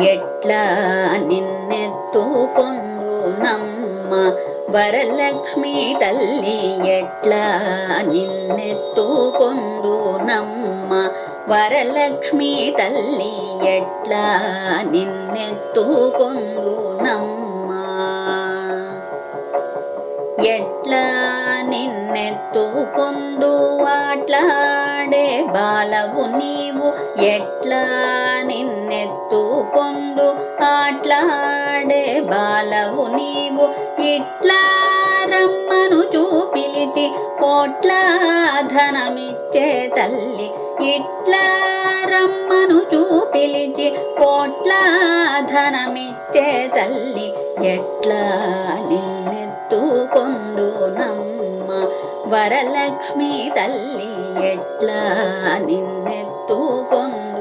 ఎట్లా నిన్నెత్తుకొందు నమ్మ వరలక్ష్మి తల్లి ఎట్లా నిన్నెత్తుకొందు నమ్మ వరలక్ష్మి తల్లి ఎట్లా నిన్నెత్తుకొందు నమ్మ ఎట్లా నిన్నెత్తుకొందు ఆట్లాడే బాలవు నీవు ఎట్లా నిన్నెత్తుకొందు ఆట్లాడే బాలవు నీవు ఇట్లా రమ్మను చూపిలిచి కోట్ల ధనమిచ్చే తల్లి ఇట్లా రమ్మను చూపిలిచి కోట్ల ధనమిచ్చే తల్లి ఎట్లా నిన్నెత్తుకొందు నమ్మ వరలక్ష్మి తల్లి ఎట్లా నిన్నెత్తుకొందు